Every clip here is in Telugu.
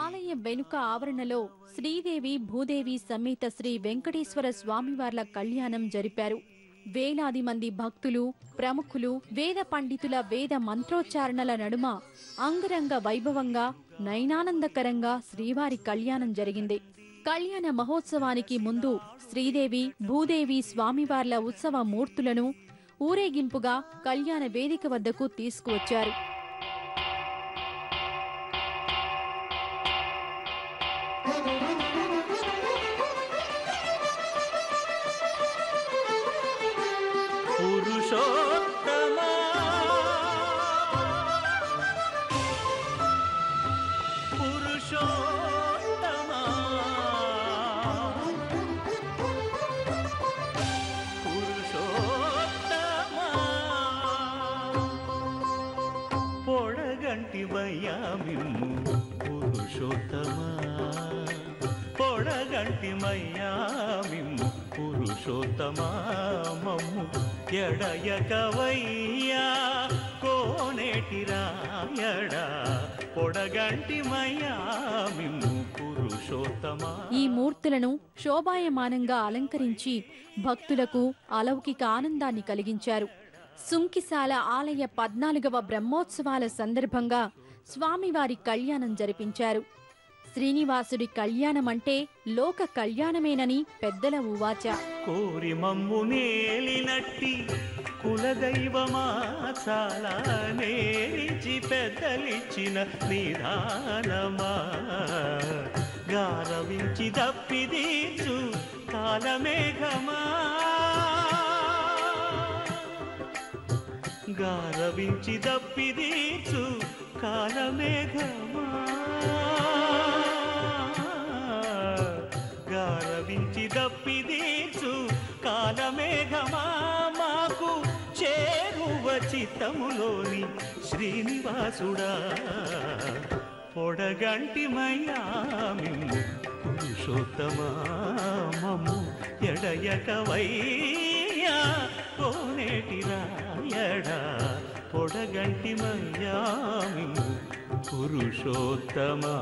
ఆలయం వెనుక ఆవరణలో శ్రీదేవి భూదేవి సమేత శ్రీ వెంకటేశ్వర స్వామివార్ల కళ్యాణం జరిపారు. వేలాది మంది భక్తులు, ప్రముఖులు, వేద పండితుల వేద మంత్రోచ్చారణల నడుమ అంగరంగ వైభవంగా, నయనానందకరంగా శ్రీవారి కళ్యాణం జరిగింది. కళ్యాణ మహోత్సవానికి ముందు శ్రీదేవి భూదేవి స్వామివార్ల ఉత్సవ మూర్తులను ఊరేగింపుగా కళ్యాణ వేదిక వద్దకు తీసుకువచ్చారు. పురుషోత్తమా పురుషోత్తమా పురుషోత్తమా పొడగంటి మయ్యామిమ్ము పురుషోత్తమా పొడగంటి మయ్యామిమ్ము పురుషోత్తమా మమ్ము ఎడయకవయ్యా కోనేటి రాయడా పొడగంటి మయ్యామిమ్ము పురుషోత్తమా. ఈ మూర్తులను శోభాయమానంగా అలంకరించి భక్తులకు అలౌకిక ఆనందాన్ని కలిగించారు. సుంకిశాల ఆలయ 14వ బ్రహ్మోత్సవాల సందర్భంగా స్వామివారి కళ్యాణం జరిపించారు. శ్రీనివాసుడి కళ్యాణమంటే లోక కళ్యాణమేనని పెద్దల ఉవాచ. కోరి మమ్ము నేలినట్టి కులదైవమా చాలా నేరిచి పెద్దలిచ్చిన నిదానమా గారవించి దప్పిదీచు కాలమేఘమా గారవించి దప్పిదీచు కాలమేఘమా గారవించి దప్పిదీచు కాలమేఘమా మాకు చేరువ చిత్తములోని శ్రీనివాసుడా పొడగంటి మయ్యామిమ్ము పురుషోత్తమా మమ్ము ఎడయకవయ్యా కోనేటి రాయడా పొడగంటి మయ్యామిమ్ము పురుషోత్తమా.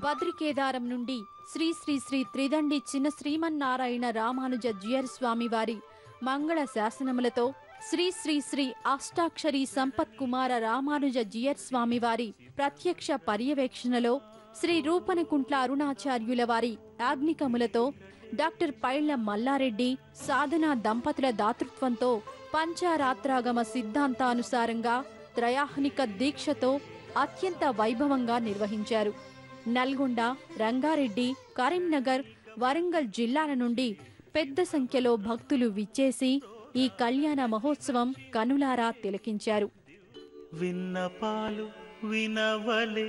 బద్రికేదారం నుండి శ్రీ శ్రీ శ్రీ త్రిదండి చిన్న శ్రీమన్నారాయణ రామానుజ జియర్ స్వామివారి మంగళ శాసనములతో శ్రీ శ్రీ శ్రీ అష్టాక్షరి సంపత్ కుమార రామానుజ జియర్ స్వామివారి ప్రత్యక్ష పర్యవేక్షణలో శ్రీ రూపనకుంట్ల అరుణాచార్యుల వారి ఆగ్నికములతో డాక్టర్ పైళ్ల మల్లారెడ్డి సాధనా దంపతుల దాతృత్వంతో పంచారాత్రాగమ సిద్ధాంతానుసారంగా త్రయాహ్నిక దీక్షతో అత్యంత వైభవంగా నిర్వహించారు. నల్గొండ, రంగారెడ్డి, కరీంనగర్, వరంగల్ జిల్లాల నుండి పెద్ద సంఖ్యలో భక్తులు విచ్చేసి ఈ కళ్యాణ మహోత్సవం కనులారా తిలకించారు. విన్నపాలు వినవలే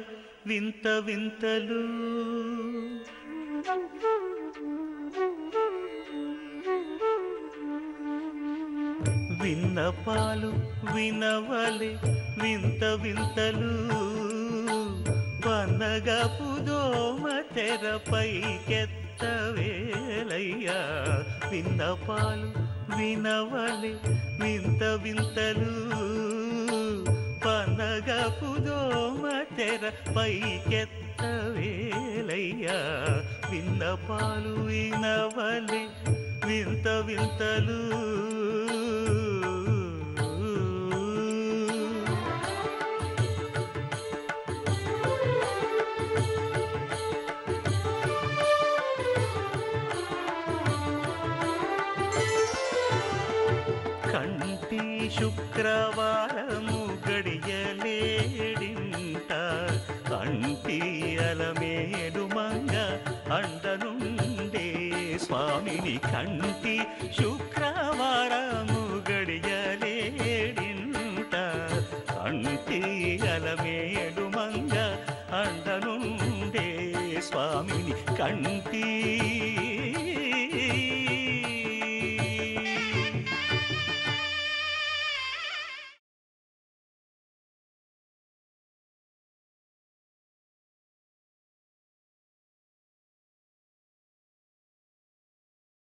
వింత వింతలు విన్నపాలు వినవలే వింత వింతలు పన్నగపు దోమ తెరపైకెత్తవేలయ్యా విన్నపాలు వినవలే వింత వింతలు పన్నగపు దోమ తెరపైకెత్తవేలయ్యా విన్నపాలు వినవలే వింత వింతలు. కంటి శుక్రవారము గడియలేడింట కంటి అలమేలు మంగ అండనుండే స్వామిని కంటి శుక్రవారము గడియలేడింట కంటి అలమేలు మంగ అండనుండే స్వామిని కంటి